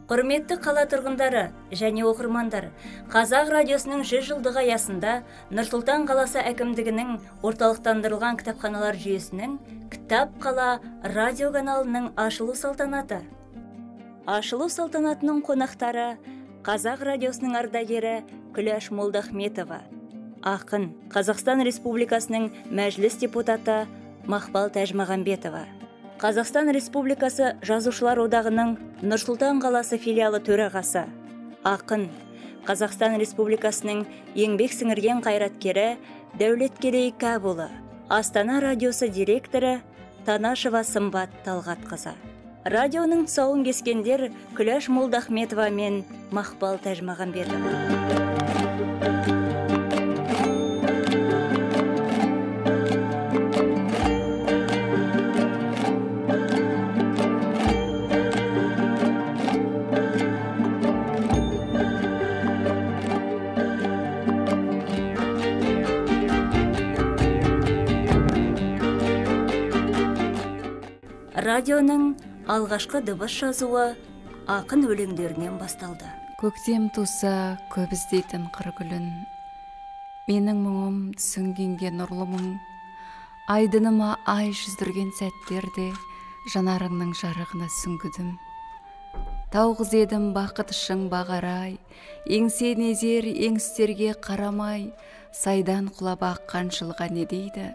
Құрметті қала тұрғындары және оқырмандар, Қазақ радиосының 100 жылдығы аясында Нұр-Сұлтан қаласы әкімдігінің орталықтандырылған кітапханалар жүйесінің Кітап қала радио каналының ашылу салтанаты. Ашылу салтанатының қонақтары Қазақ радиосының ардагері Күләш Молдахметова, ақын, Қазақстан Республикасының мәжіліс депутаты Мақпал Тәжмағамбетова, Қазақстан Республикасы Жазушылар одағының Нұр-Сұлтан қаласы филиалы төрағасы, ақын, Қазақстан Республикасының еңбек сіңірген қайраткері Дәулеткерей Кәбұлы, Астана радиосы директоры Танашева Сымбат Талғатқызы. Радионың тұсауын кескендер Күләш Молдахметова мен Мақпал Тәжмағамбетова. Радионың алғашқы дыбыс жазуы ақын өлеңдерінен басталды. Көктем туса көп іздейтін қыр гүлін, менің мұңым түсінгенге нұрлы мұң, айдыныма ай жүздірген сәттерде жанарыңның жарығына сүңгідім. Тауғыз едім бақыт шың бағарай, еңсен езер еңістерге қарамай, сайдан құлап аққан жылға не дейді,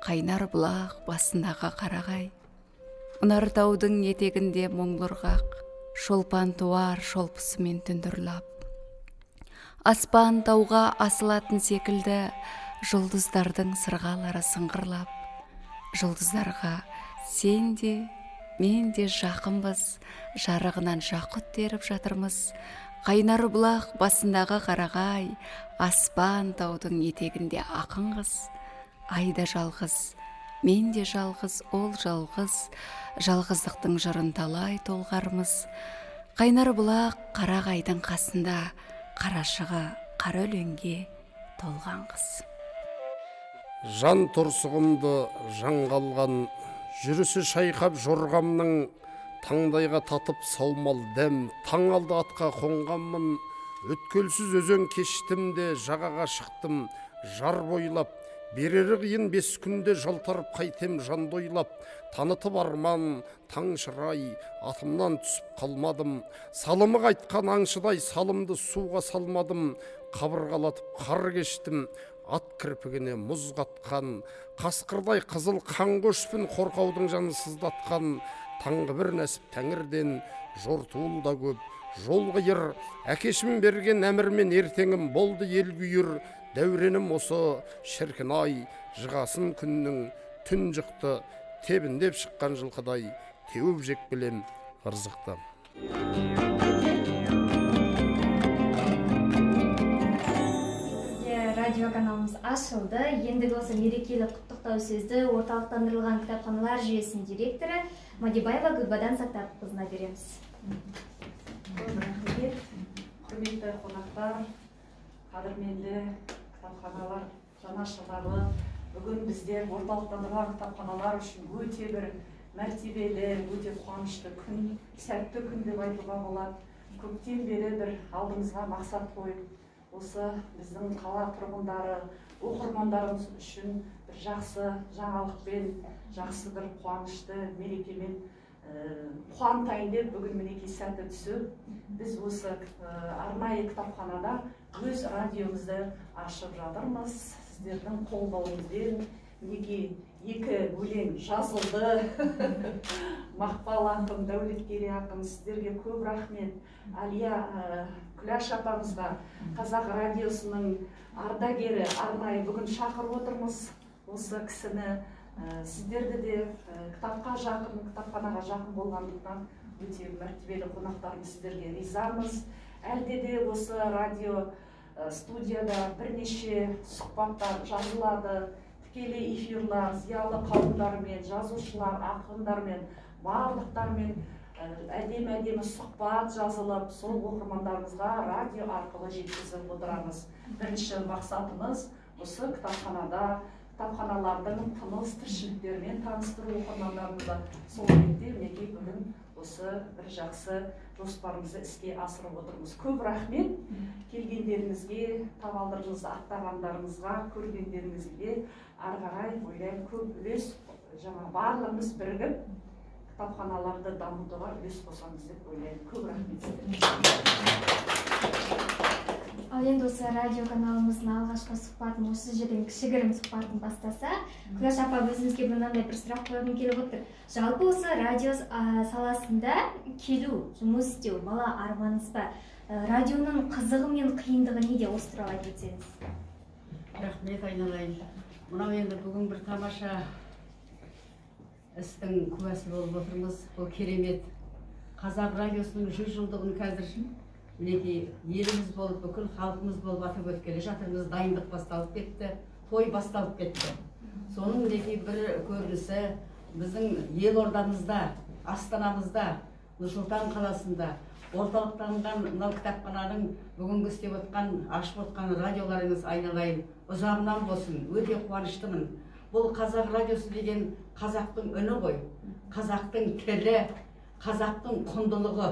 қайнар бұлақ басындағы қарағай. Ұнар таудың етегінде мұңлырғақ, шолпан туар шолпысымен түндірлап. Аспан тауға асылатын секілді, жұлдыздардың сырғалары сыңғырлап. Жұлдыздарға сен де, мен де жақынбыз, жарығынан жақұт теріп жатырмыз. Қайнар бұлақ басындағы қарағай, аспан таудың етегінде ақын қыз. Айда жалғыз, мен де жалғыз, ол жалғыз, жалғыздықтың жырын талай толғармыз. Қайнар бұлақ қарағайдың қасында, қарашығы қара өлеңге толған қыз. Жан торсығымды жаңғалған, жүрісі шайқап жорғамның, таңдайға татып саумал дәм, таң алды атқа қонғанмын, өткелсіз өзен кештім де жағаға шықтым, жар бойлап, берері қиын 5 күнде жалтарып қайтем жанды ойлап, танытып арман, таң шырай, атымнан түсіп қалмадым, салымы қайтқан аңшыдай салымды суға салмадым, қабырғалатып қар кештім, ат кірпігіне мұз қатқан, қасқырдай қызыл қан көшпін қорқаудың жаны сыздатқан, таңғы бір нәсіп тәңірден, жортуыл да көп, жол қиыр, әкешім берген әмірмен ертеңім болды ел күйір, дәуренім осы шіркін ай, жығасын күннің түн жықты, тебіндеп шыққан жылқыдай, теуіп жек білем ырзықты. Радио каналымыз ашылды. Ендігі осы мерекелік құттықтау сөзді орталықтандырылған кітапханалар жүйесінің директоры Мадибаева Гүлбадан Сақтапқызына береміз. Рахмет, құрметті қонақтар, қадірменді кітапханалар жанашырлары, бүгін біздер орталықтандырылған кітапханалар үшін өте бір мәртебелі, өте қуанышты күн, сәтті күн деп айтуға болады. Көптен бері бір алдымызға мақсат қойып, осы біздің қала тұрғындары, оқырмандарымыз үшін бір жақсы жаңалықпен, жақсы бір қуанышты мерекемен қуантайын деп бүгін мінекей сәті түсіп, біз осы арнайы кітапханада өз радиомызды ашып жатырмыз. Сіздердің қолдауыңызбен мінекей 2 өлең жазылды. Мақпал ақын, Дәулеткерей ақын, сіздерге көп рахмет. Алия Күләш апамызға, Қазақ радиосының ардагері арнайы бүгін шақырып отырмыз. Осы кісіні сіздерді де кітапқа жақын, кітапханаға жақын болғандықтан өте мәртебелі қонақтарымыз сіздерге ризамыз. Әлде де осы радио студияда бірнеше сұхбаттар жазылады, тікелей эфирлар, зиялы қауымдармен, жазушылар, ақындармен, барлықтармен әдемі сұхбат жазылып, сол оқырмандарымызға радио арқылы жеткізіп отырамыз. Бірінші мақсатымыз осы кітапханада кітапханалардың тыныс тіршіліктерімен таныстыру оқырмандарымызға. Сол ретте мінекей бүгін осы бір жақсы жоспарымызды іске асырып отырмыз. Көп рахмет келгендеріңізге, табалдырығыңызды аттағандарыңызға, көргендеріңізге. Ары қарай ойлаймын көп үлес, жаңа барлығымыз бірігіп кітапханаларды дамытуға үлес қосамыз деп ойлаймын. Көп рахмет сіздерге. Ал енді осы радио каналымыздың алғашқы сұхбатын, осы жерден кішігірім сұхбатын бастаса, Күләш апа, өзіңізге мынандай бір сұрақ қойғым келіп отыр. Жалпы осы радио саласында келу, жұмыс істеу, бала арманыңыз ба? Радионың қызығы мен қиындығы неде, осы туралы айтып өтсеңіз? Рахмет айналайын. Мынау енді бүгін бір тамаша істің куәсі болып отырмыз. Бұл керемет. Қазақ радиосының 100 жылдығын қазір мінекей еліміз болып, бүкіл халқымыз болып атап өткелі жатырмыз. Дайындық басталып кетті, той басталып кетті. Соның мінекей бір көрінісі біздің елордамызда, Астанамызда, Нұрсұлтан қаласында орталықтанған мынау кітапхананың бүгінгі істеп отқан, ашып отқан радиоларыңыз айналайын ұзағынан болсын. Өте қуаныштымын. Бұл қазақ радиосы деген қазақтың үні ғой, қазақтың тілі, қазақтың құндылығы.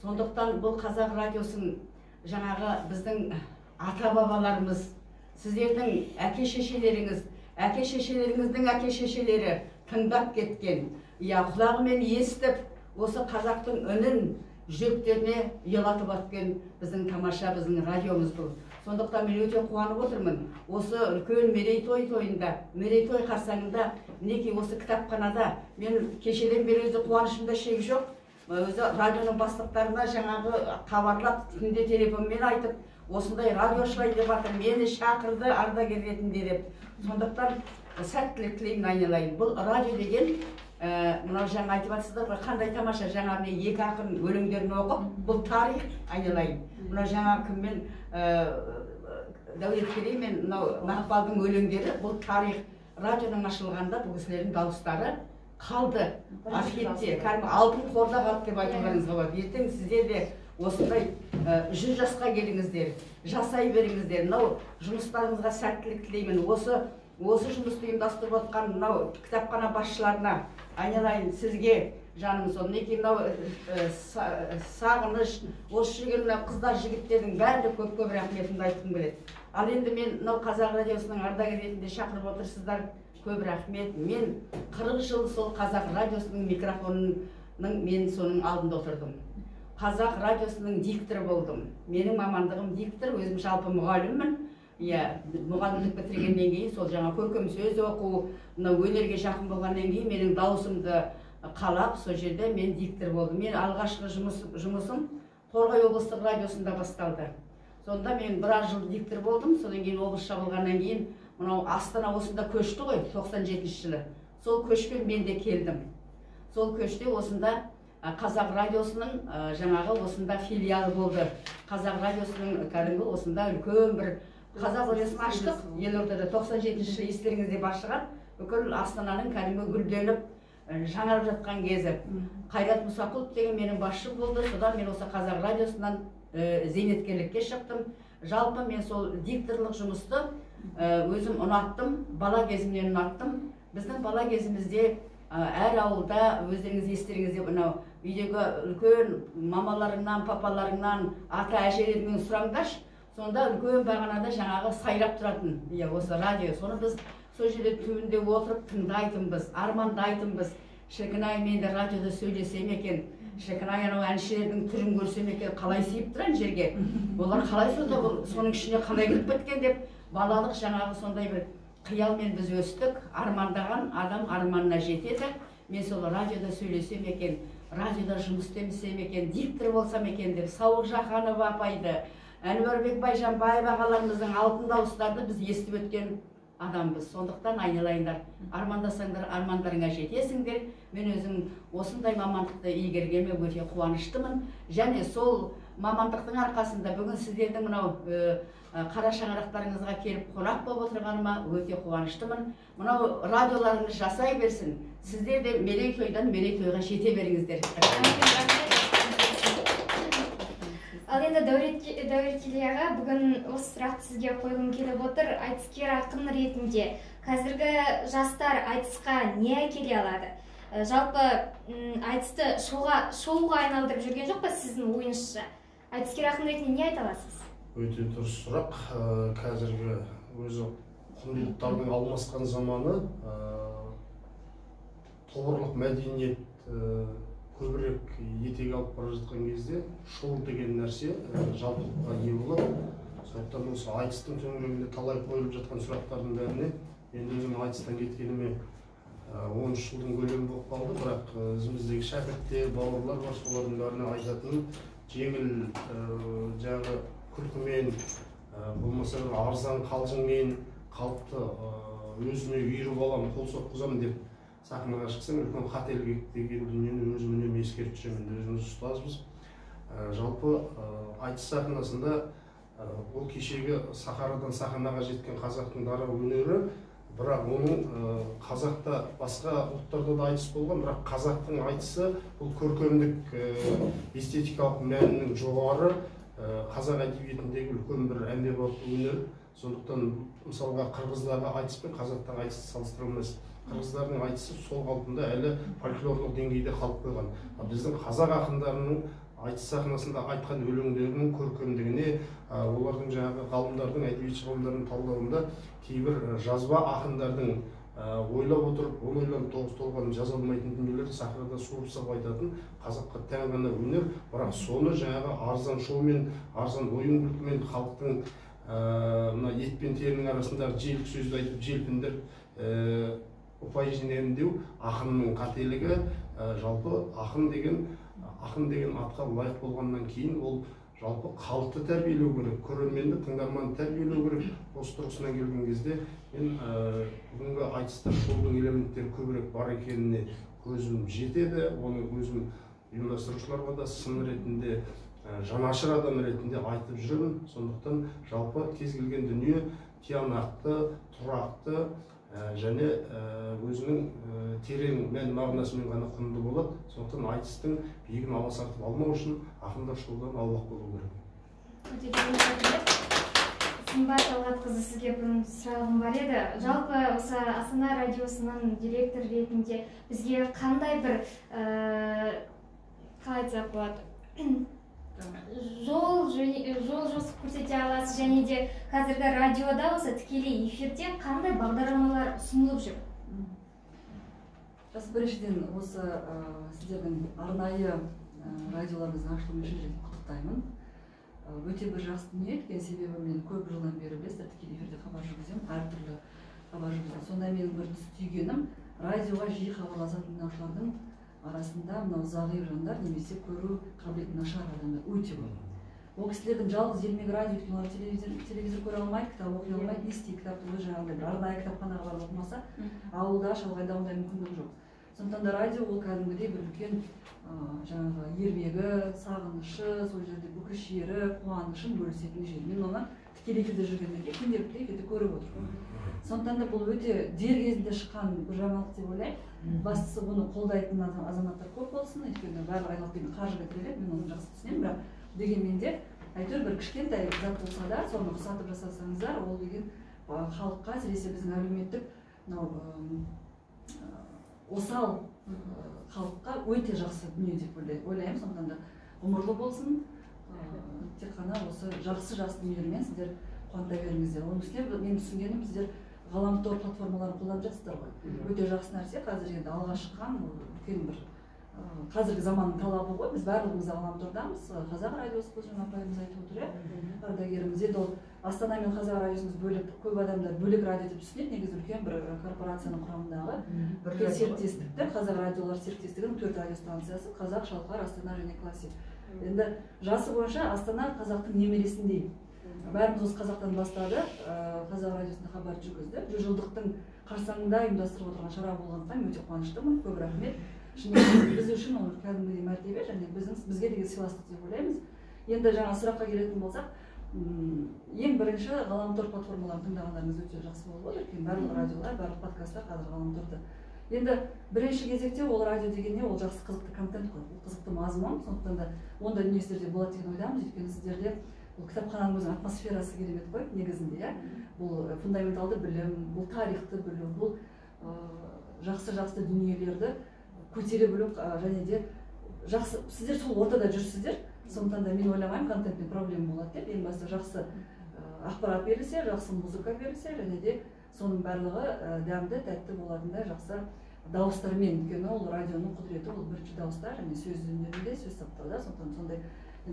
Сондықтан бұл қазақ радиосын жаңағы біздің ата-бабаларымыз, сіздердің әке-шешелеріңіздің әке-шешелері тыңдап кеткен, құлағымен естіп, осы қазақтың үнін жүректеріне ұялатып атқан біздің тамаша біздің радиомыз бұл. Сондықтан мен өте қуанып отырмын. Осы үлкен мерейтой тойында, мерейтой қарсаңында, мінекей осы кітапханада мен кешеден бері өзі қуанышымда шек жоқ. Өзі радионың бастықтарына жаңағы хабарлап, күнде телефонмен айтып, осындай радио ашылайын деп жатыр, мені шақырды ардагер ретінде деп. Сондықтан сәттілік тілеймін айналайын. Бұл радио деген, мынау жаңа айтып жатсыздар, қандай тамаша, жаңа екі ақын өлеңдерін оқып, бұл тарих айналайын. Мынау жаңа кіммен Дәулеткерей мен Мақпалдың өлеңдері, бұл тарих. Радионың ашылғанда бұл кісілердің дауыстары қалды, архивте, кәдімгі алтын қорда қалды деп айтуларыңызға болады. Ертең сіздер де осындай 100 жасқа келіңіздер, жасай беріңіздер. Мынау жұмыстарыңызға сәттілік тілеймін. Осы жұмысты ұйымдастырып отқан мынау кітапхана басшыларына айналайын, сізге жаным сол. Мінекей мынау Сағыныш, осы жүрген мынау қыздар жігіттердің бәріне көп рахметімді айтқым келеді. Ал енді мен мынау қазақ радиосының ардагер ретінде шақырып отырсыздар. Көп рахмет. Мен 40 жыл сол қазақ радиосының микрофонының мен соның алдында отырдым. Қазақ радиосының дикторы болдым. Менің мамандығым диктор, өзім жалпы мұғаліммін. Мұғалімдік бітіргеннен кейін сол жаңа көркем сөз оқу, өнерге жақын болғаннан кейін менің даусымды қалап, сол жерде мен диктор болдым. Мен алғашқы жұмысым Торғай облыстық радиосында басталды. Сонда мен біраз жыл диктор болдым. Содан кейін облысша болғаннан кейін мынау Астана осында көшті ғой, 97 жылы. Сол көшпен мен де келдім. Сол көште осында Қазақ радиосының жаңағы осында филиалы болды. Қазақ радиосының кәдімгі осында үлкен бір Қазақ радиосын аштық. Елордада 97 жылы естеріңізде бар шығар. Бүкіл Астананың кәдімгі гүлденіп жаңарып жатқан кезі. Қайрат Мұсақұлов деген менің басшым болды. Содан мен осы Қазақ радиосынан зейнеткерлікке шықтым. Жалпы мен сол дикторлық жұмысты өзім ұнаттым, бала кезімнен ұнаттым. Біздің бала кезімізде әр ауылда өздеріңіз естеріңізде мынау үйдегі үлкен мамаларыңнан, папаларыңнан, ата әжелеріңнен сұраңдаршы. Сонда үлкен бағанада жаңағы сайрап тұратын, осы радио. Соны біз сол жерде түбінде отырып тыңдайтынбыз, армандайтынбыз. Шіркін-ай, мен де радиода сөйлесем екен, шіркін-ай, анау әншілердің түрін көрсем екен, қалай сыйып тұран жерге. Олар қалай сонда соның ішіне қалай кіріп кеткен деп, балалық жаңағы сондай бір қиялмен біз өстік. Армандаған адам арманына жетеді. Мен сол радиода сөйлесем екен, радиода жұмыс істемесем екен, диктор болсам екен деп, Сауық Жақанова апайды, Әнуарбек Байжанбаев ағаларымыздың алтын дауыстарды біз естіп өткен адамбыз. Сондықтан айналайындар, армандасаңдар, армандарыңа жетесіңдер. Мен өзім осындай мамандықты игергеніме өте қуаныштымын. Және сол мамандықтың арқасында бүгін сіздердің мынау қара шаңырақтарыңызға келіп қонақ болып отырғаныма өте қуаныштымын. Мынау радиоларыңыз жасай берсін. Сіздер де мерейтойдан мерейтойға жете беріңіздер. Ал енді Дәулеткерей аға, бүгін осы сұрақты сізге қойғым келіп отыр. Айтыскер ақын ретінде қазіргі жастар айтысқа не әкеле алады? Жалпы айтысты шоуға айналдырып жүрген жоқ па сіздің ойыңызша? Айтыскер ақын ретінде не айта аласыз? Өте дұрыс сұрақ. Қазіргі өзі құндылықтардың алмасқан заманы, тобырлық мәдениет көбірек етек алып бара жатқан кезде шоу деген нәрсе жалпылыққа ие болады. Сондықтан осы айтыстың төңірегінде талай қойылып жатқан сұрақтардың бәріне мен өзім айтыстан кеткеніме 13 жылдың көлемі болып қалды, бірақ өзіміздегі шәкірттер, бауырлар бар, солардың бәріне айтатыным жеңіл жаңағы күлкімен, болмаса арзан қалжыңмен қалыпты өзіме үйіріп аламын, қол соққызамын деп сахнаға шықсам, үлкен қателік деген дүниені өзім үнемі ескертіп жүремін. Өзіміз ұстазбыз. Жалпы айтыс сахнасында ол кешегі сахарадан сахнаға жеткен қазақтың дара өнері, бірақ оның қазақта басқа ұлттарда да айтыс болған, бірақ қазақтың айтысы бұл көркемдік эстетикалық мәнінің жоғары, қазақ әдебиетіндегі үлкен бір әмбебап өнер. Сондықтан мысалға қырғыздағы айтыс пен қазақтағы айтысты салыстыра алмайсыз. Қырғыздардың айтысы сол қалпында әлі фольклорлық деңгейде қалып қойған. Біздің қазақ ақындарының айтыс сахнасында айтқан өлеңдерінің көркемдігіне, олардың жаңағы ғалымдардың, әдебиетші ғалымдардың талдауында кейбір жазба ақындардың ойлап отырып, оны ойлап тоғыз толғанып жаза алмайтын дүниелерді сахнада суырып салып айтатын қазаққа тән ғана өнер, бірақ соны жаңағы арзан шоумен, арзан ойын күлкімен халықтың мына ет пен терінің арасындағы желік сөзді айтып желпіндіріп ұпай жинаймын деу ақынның қателігі. Жалпы ақын деген атқа лайық болғаннан кейін ол жалпы халықты тәрбиелеу керек, көрерменді, тыңдарманды тәрбиелеу керек. Осы тұрғысынан келген кезде мен бүгінгі айтыста шоудың элементтері көбірек бар екеніне көзім жетеді. Оны өзім ұйымдастырушыларға да сын ретінде, жанашыр адам ретінде айтып жүремін. Сондықтан жалпы кез келген дүние тиянақты, тұрақты және өзінің терең мән мағынасымен ғана құнды болады. Сондықтан айтыстың биігін аласартып алмау үшін ақындар шоудан аулақ болу керек. Сымбат Талғатқызы, сізге бір сұрағым бар еді. Жалпы осы Астана радиосының директор ретінде бізге қандай бір қалай айтсақ болады, жол жосып көрсете аласыз, және де қазіргі радиода осы тікелей эфирде қандай бағдарламалар ұсынылып жүр? Біріншіден осы сіздердің арнайы радиоларыңыздың ашылуымен шын жүректен құттықтаймын. Өте бір жақсы дүние екен, себебі мен көп жылдан бері білесіздер, тікелей эфирде хабар жүргіземін, әртүрлі хабар жүргіземін. Сонда менің бір түс түйгенім, радиоға жиі хабарласатын тыңдаушылардың арасында мынау зағип жандар немесе көру қабілеті нашар адамдар өте көп. Ол кісілердің жалғыз елмек радио өйткені олар телевизор көре алмайды, кітап оқи алмайды, не істейді, кітапты өз жаңағыдай бір арнайы кітапханаға барып оқымаса, ауылда, шалғайда ондай мүмкіндік жоқ. Сондықтан да радио ол кәдімгідей бір үлкен жаңағы еңбегі, сағынышы, сол жерде бүкіл шері, қуанышын бөлісетін жер. Мен оны тікелей эфирде жүргеннен кейін күнделікті эфирде көріп отырмын. Сондықтан да бұл өте дер кезінде шыққан бір жаңалық деп ойлаймын. Бастысы бұны қолдайтын азаматтар көп болсын, өйткені барлық айналып келген қаржыға тіреледі, мен оны жақсы түсінемін, бірақ дегенмен де әйтеуір бір кішкентай зат болса да, соны ұқсатып жасасаңыздар, ол деген халыққа, әсіресе біздің әлеуметтік осал халыққа өте жақсы дүние деп ойлаймын. Сондықтан да ғұмырлы болсын, тек қана осы жақсы дүниелермен сіздер қуанта беріңіздер. Оның үстіне мен түсінгенім, сіздер ғаламтор платформаларын қолданып жатсыздар ғой. Өте жақсы нәрсе, қазір енді алға шыққан үлкен бір қазіргі заманның талабы ғой. Біз барлығымыз ғаламтордамыз. Қазақ радиосы бұл жаңа апайымыз айтып отыр, ардагеріміз. Енді ол Астана мен Қазақ радиосымыз бөлек, көп адамдар бөлек радио деп түсінеді. Негізі үлкен бір корпорацияның құрамындағы бір серіктестікті, Қазақ радиолар серіктестігінің 4 радиостанциясы, Қазақ, Шалқар, Астана және Классик. Енді жасы бойынша Астана қазақтың немересіндей. Бәріміз осы қазақтан бастады, Қазақ радиосында хабар жүргізді. 100 жылдықтың қарсаңында ұйымдастырып отырған шара болғандықтан өте қуаныштымын. Көп рахмет. Шынымен біз үшін ол кәдімгідей мәртебе және бізге деген сыйластық деп ойлаймыз. Енді жаңа сұраққа келетін болсақ, ең бірінші ғаламтор платформаларын тыңдағандарыңыз өте жақсы болып отыр. Өйткені барлық радиолар, барлық подкасттар қазір ғаламторда. Енді бірінші кезекте ол радио дегенде ол жақсы қызықты контент қой, қызықты мазмұн. Сондықтан да ондай дүниелерде болады деген ойдамыз. Өйткені сіздерде бұл кітапхананың өзінің атмосферасы керемет қой негізінде, иә. Бұл фундаменталды білім, бұл тарихты білу, бұл жақсы дүниелерді көтере білу, және де жақсы, сіздер сол ортада жүрсіздер, сондықтан да мен ойламаймын контентпен проблема болады деп. Ең басты жақсы ақпарат берілсе, жақсы музыка берілсе, және де соның барлығы дәмді, тәтті болатындай жақсы дауыстармен, өйткені ол радионың құдіреті, ол бірінші дауыстар, және сөз өнерінде, сөз саптауда, сондықтан сондай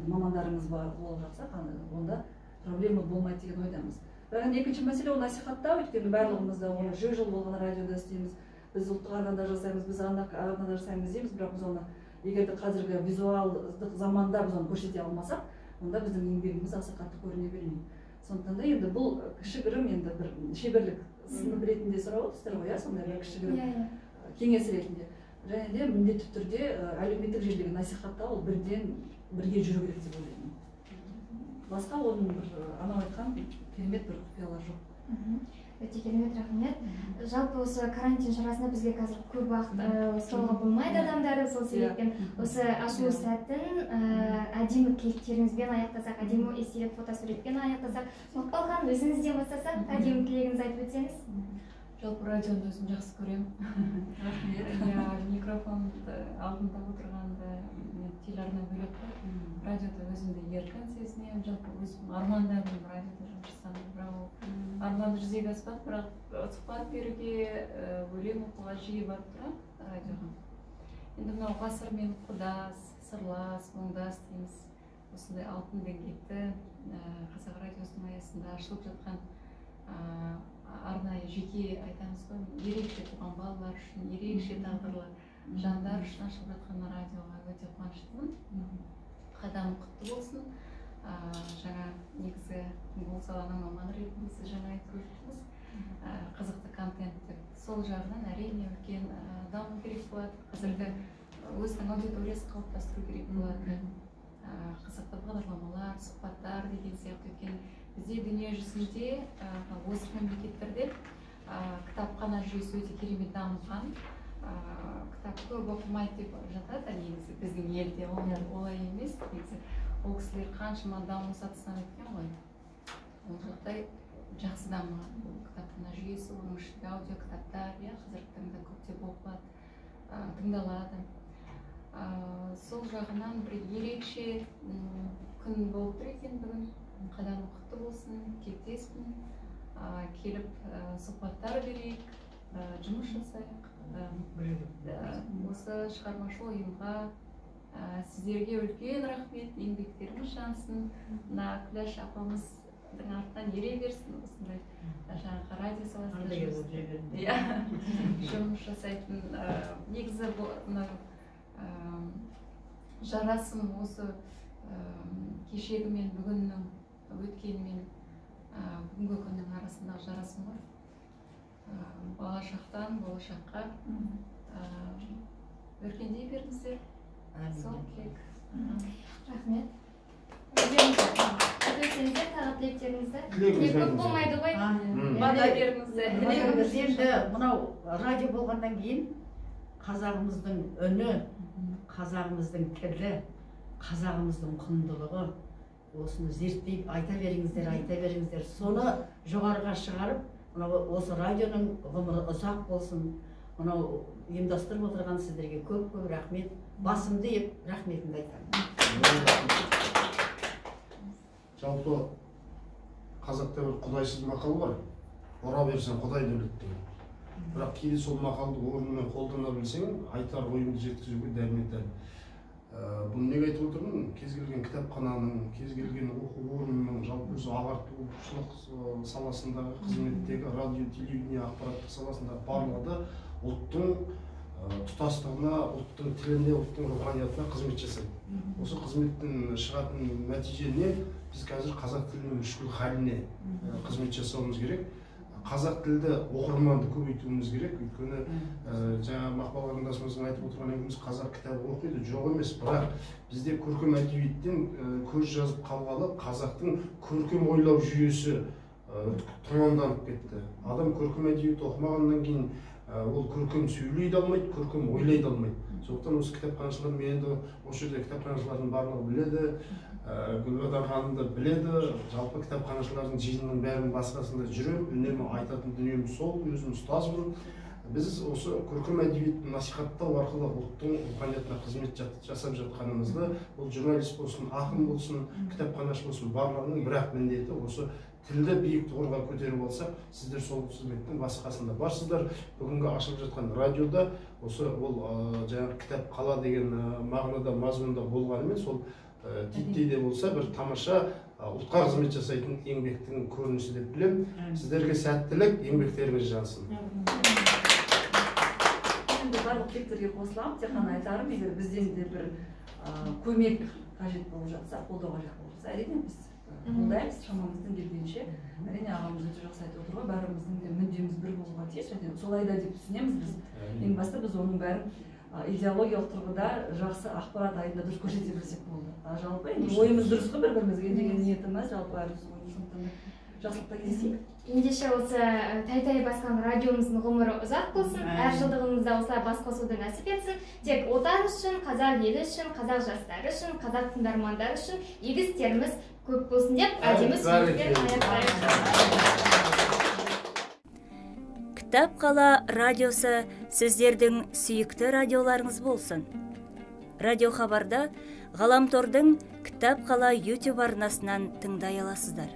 мамандарыңыз болып жатса, онда проблема болмайды деген ойдамыз. Бірақ екінші мәселе ол насихаттау, өйткені барлығымыз да оны 10 жыл болған радиода істейміз, біз ұлттық арнада жасаймыз, біз арнада жасаймыз дейміз, бірақ біз оны егер қазіргі визуалдық заманда біз оны көрсете алмасақ, онда біздің еңбегіміз аса қатты көріне бермейді. Сондықтан да енді бұл кішігірім енді бір шеберлік сынып ретінде сұрап отырсыздар ғой, сондай бір кішігірім кеңес ретінде. Және де міндетті түрде әлеуметтік желідегі насихаттау ол бірге жүру керек деп ойлаймын. Басқа оның бір анау айтқан керемет бір құпиялар жоқ. Өте керемет, рахмет. Жалпы осы карантин шарасында бізге қазір көп уақыт ұстауға болмайды адамдарды, сол себептен осы ашылу сәтін әдемі тілектеріңізбен аяқтасақ, әдемі естелік фотосуретпен аяқтасақ. Мақпал ханым, өзіңізден бастасақ, әдемі тілегіңізді айтып өтсеңіз. Жалпы радионы өзім жақсы көремін. Рахмет. Микрофонды алдында отырғанды телеарна бөлек қой. Радиода өзімді еркін сезінемін. Жалпы өзім армандадым радиода жұмыс жасадым, бірақ ол арманды жүзеге аспады, бірақ сұхбат беруге, өлең оқуға жиі барып тұрамын радиоға. Енді мынау ғасырмен құдас, сырлас, мұңдас дейміз. Осындай алтын діңгекті Қазақ радиосының аясында ашылып жатқан арнайы жеке айтамыз ғой, ерекше туған балалар үшін, ерекше тағдырлы жандар үшін ашылып жатқан радиоға өте қуаныштымын. Қадам құтты болсын. Жаңа негізі бұл саланың маманы ретінде сіз жаңа айтып өттіңіз. Қызықты контент деп. Сол жағынан әрине үлкен даму керек болады. Қазіргі өзінің аудиториясын қалыптастыру керек болады. Қызықты бағдарламалар, сұхбаттар деген сияқты. Өйткені бізде дүние жүзінде осы мемлекеттерде кітапхана жүйесі өте керемет дамыған. Кітап көп оқымайды деп жатады, негізі біздің елде олай емес. Негізі ол кісілер қаншама даму сатысынан өткен ғой. Ол жағдай жақсы дамыған. Бұл кітапхана жүйесі, оның ішінде аудио кітаптар, қазіргі таңда көптеп оқылады, тыңдалады. Сол жағынан бір ерекше күн болып тұр екен бүгін. Қадам құтты болсын, кектеспін, келіп сұхбаттар берейік, жұмыс жасайық. Осы шығармашыл ұйымға сіздерге үлкен рахмет, еңбектеріңіз жансын. Мына Күләш апамыздың артынан ере берсін, осындай жаңағы радио саласында жұмыс жасайтын. Негізі жарасым осы кешегі мен бүгіннің, өткен мен бүгінгі күннің арасындағы жарасым ғой. Болашақтан болашаққа өркендей беріңіздер. Сол тілек. Рахмет. Өтсеңіздер тағы тілектеріңізді. Тілек көп болмайды ғой. Бада беріңіздер. Тілегіміз енді мынау радио болғаннан кейін қазағымыздың үні, қазағымыздың тілі, қазағымыздың құндылығы осыны зерттей айта беріңіздер. Соны жоғарыға шығарып, осы радионың ғұмыры ұзақ болсын. Мынау ұйымдастырып отырған сіздерге көп рахмет. Басымды еп, рахметімді айтамын. Жалпы қазақта бір құдайсыз мақал бар. Ора берсең құдай өледі. Бірақ кейде сол мақалды орнымен қолдана білсең, айтар ойыңды жеткізуге дәрмен. Бұл неге айтып отырмын? Кез келген кітапхананың, кез келген оқу орнының, жалпы осы ағартушылық саласындағы қызметтегі радио, телевидение, ақпараттық саласындағы барлығы ұлттың тұтастығына, ұлттың тіліне, ұлттың руханиятына қызмет жасайды. Осы қызметтің шығатын нәтижені біз қазір қазақ тілінің мүшкіл халіне қызмет жасауымыз керек. Қазақ тілді оқырманды көбейтуіміз керек. Өйткені жаңа Мақпал қарындасымыздың айтып отырған әңгімеміз қазақ кітабы оқиды, жоқ емес. Бірақ бізде көркем әдебиеттен көз жазып қалғалы қазақтың көркем ойлау жүйесі тұманданып кетті. Адам көркем әдебиет оқымағаннан кейін ол көркем сөйлей де алмайды, көркем ойлай да алмайды. Сондықтан осы кітапханашылар, мен енді осы жерде кітапханашылардың барлығы біледі, Гүлбадар ханым да біледі, жалпы кітапханашылардың жиынының бәрінің басқасында жүрем, үнемі айтатын дүнием сол, өзім ұстазбын. Біз осы көркем әдебиетті насихаттау арқылы ұлттың руханиятына қызмет жасап жатқанымызды, ол журналист болсын, ақын болсын, кітапханашы болсын, барлығының бірақ міндеті осы тілді биік тұғырға көтеріп алсақ, сіздер сол қызметтің басқасында барсыздар. Бүгінгі ашылып жатқан радиода осы ол жаңағы кітап қала деген мағынада, мазмұнда болғанымен, сол титтей де болса бір тамаша ұлтқа қызмет жасайтын еңбектің көрінісі деп білем. Сіздерге сәттілік, еңбектеріңіз жансын. Енді барлық тілектерге қосыламын, тек қана айтарым, егер бізден де бір көмек қажет болып жатса, қолдау қажет болып жатса, әрине біз қолдаймыз, шамамыздың келгенше. Әрине ағамыз өте жақсы айтып отыр ғой, бәріміздің де мүддеміз бір болуға тиіс, солай да деп түсінеміз біз. Ең басты біз оның бәрін идеологиялық тұрғыда жақсы ақпарат айында дұрыс көрсете білсек болды. Жалпы ойымыз дұрыс қой, бір-бірімізге деген ниетіміз, жалпы бәріміз ойымыз жақсылықта кездесейік. Ендеше осы тай-тай басқан радиомыздың ғұмыры ұзақ болсын, әр жылдығыңызда осылай бас қосуды нәсіп етсін. Тек отан үшін, қазақ елі үшін, қазақ жастары үшін, қазақ тыңдармандары үшін игі істеріміз көп болсын деп әдемі сөзбен аяқтаймыз. Кітап қала радиосы сіздердің сүйікті радиоларыңыз болсын. Радио хабарда ғаламтордың Кітап қала YouTube арнасынан тыңдай аласыздар.